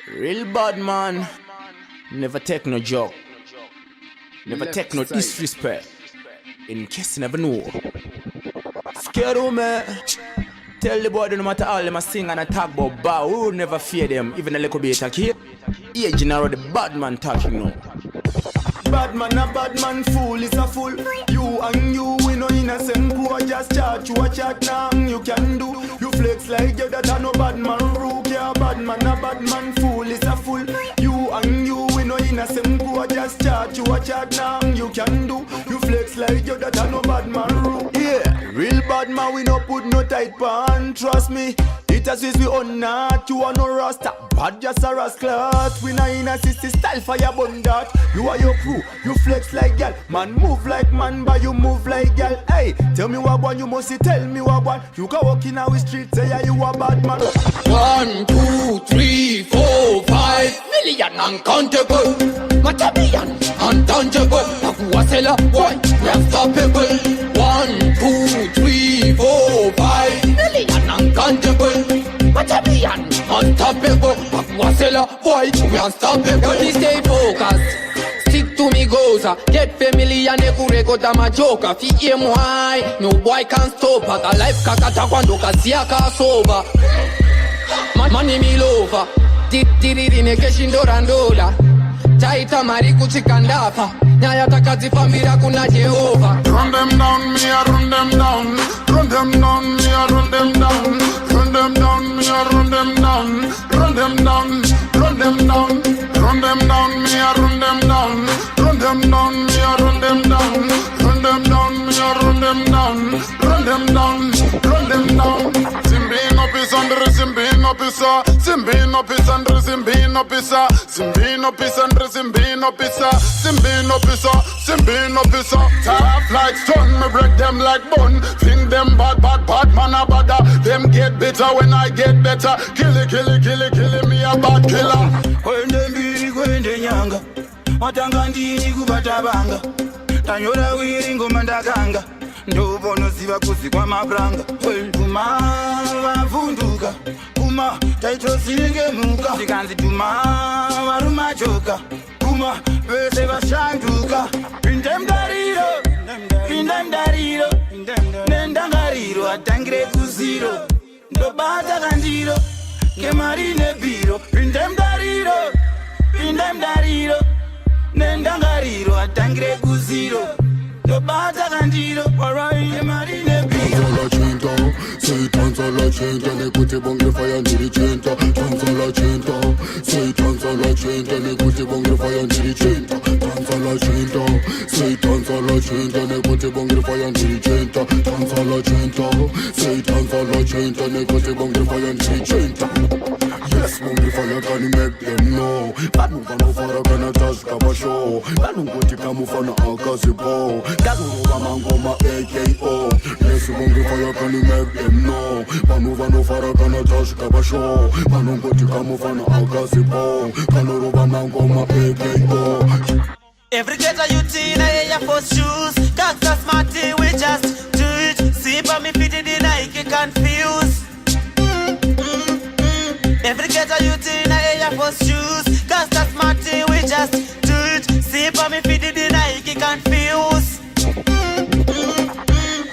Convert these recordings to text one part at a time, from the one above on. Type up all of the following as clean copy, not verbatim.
Real bad man. Never take no joke. Never take no disrespect. In case you never know. Scared of me. Tell the boy no matter all them a sing and a talk about bow, we will never fear them, even a little bit of kid. Yeah, general the bad man talking now. Bad man, a bad man, fool is a fool. You and you, we no innocent crew. Just chat, you a chat now, you can do. You flex like you that a no bad man rook. Yeah, bad man, a bad man, fool is a fool. You and you, we no innocent crew. Just chat, you a chat now, you can do. You flex like you that a no bad man rook. Yeah, real bad man, we no put no tight pan. Trust me, it as is we own not. You are no rasta, bad just a rascal. We no in a sister style fire bun that. You are your crew. You flex like gal, man move like man, but you move like gal. Hey, tell me what one, you must tell me what one. You go walking out the street, say yeah, you a bad man. 1, 2, 3, 4, 5 million uncountable. Matabian, untouchable. Nakuwasela, boy, we unstoppable. 1, 2, 3, 4, 5 million uncountable. Matabian, unstoppable. Nakuwasela, boy, we unstoppable. Gotta stay focused. Stick to me goals, get familiar nekureko my joker. Fi MY, no boy can stop us. A life kakata kwando kasia kasoba. Money me lover, titiri nekeshindo randola. Taita mari kuchikandafa. Nyaya takazi famira kuna Jehova. Run them down, me a run them down. Run them down, me a run them down. Run them down, me a run them down. Run them down, run them down. Run them down, me a run them down. Run them down, me a run them down. Run them down, me a run them down. Run them down, run them down. Simbino pisa under simbino pisa. Simbino pisa under simbino pisa. Simbino pisa under simbino pisa. Simbino pisa, simbino pisa. Tough like stone, me break them like bone. Think them bad, bad, bad man a bada. Them get better when I get better. Kill it, me a bad killer. Kwende nyanga matanga ndini kubatabanga tanyora wiri ngoma ndakanga ndobono ziva kuzi kwa mabranga kuma vavunduka kuma taito siringemuka tikanzi tuma varuma choka kuma vese vashanduka pindemdariro nendangariro atangire kuziro ndobata kandiro kemarine biro pindemdariro nendangariro atangire kuziro ndobata kandiro kemarine biro Say tanza la cinta, ne kuti bongre fire ndiri cinta. Tanza la cinta, say tanza la cinta, ne kuti bongre fire ndiri cinta. Tanza la cinta, say tanza la cinta, ne kuti bongre fire ndiri cinta. Tanza la cinta, say tanza la cinta, ne kuti bongre fire ndiri cinta. Yes, bongre fire can make them know. Banu vano fara kana taska basho. Banu kuti kamu fana akasipo. Gagu roba mangoma AKO. Yes, bongre fire can make them know. Banu vano fara kana taska basho. Banu kuti kamu fana akasipo. Kano roba mangoma AKO. Every ghetto youth in a Air Force shoes. Gangsta smarty, we just do it. See for me fit in the Nike confused. Every ghetto youth in a Air Force shoes. Gangsta smarty, we just do it. See for me fit in the Nike confused.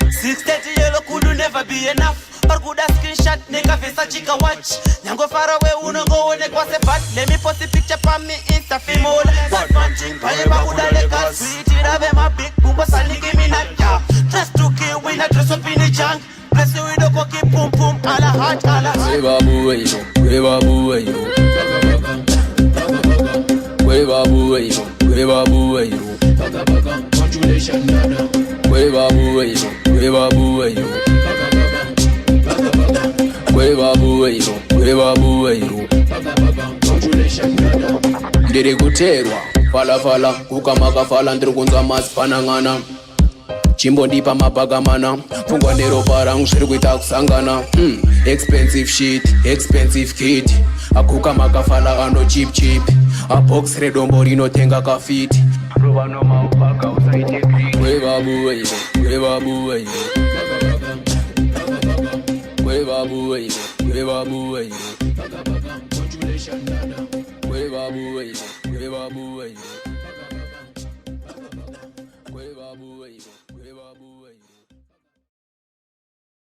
630 yellow could never be enough. Or good as screenshot, nigga face a chica watch. Nyango far away, uno go when it was a fat. Let me post a picture from me Insta female. Bad man ching, payeba uda leka. Sweet it have my big booba sali give me not ya. Dress to kill, we not dress up in the junk. Bless you with the cookie, pum pum, ala hot, ala hot. Weva bueyo, weva bueyo. Weva bueyo, weva bueyo. Congratulations, dada. Weva bueyo, weva bueyo. Weva bueyo. Ndiri kuterwa, fala kukamaka fala ndiri kunza masi panangana. Chimbo ndipa mapagamana, fungwa nero parangu zviri kuita kusangana. Expensive shit, expensive kid. Akuka makafala ano cheap. A box redombo rinotenga kafiti. Rova no maupaka usaite green. Weva bueyo. Weva bueyo. Congratulations, dada. Kwe babu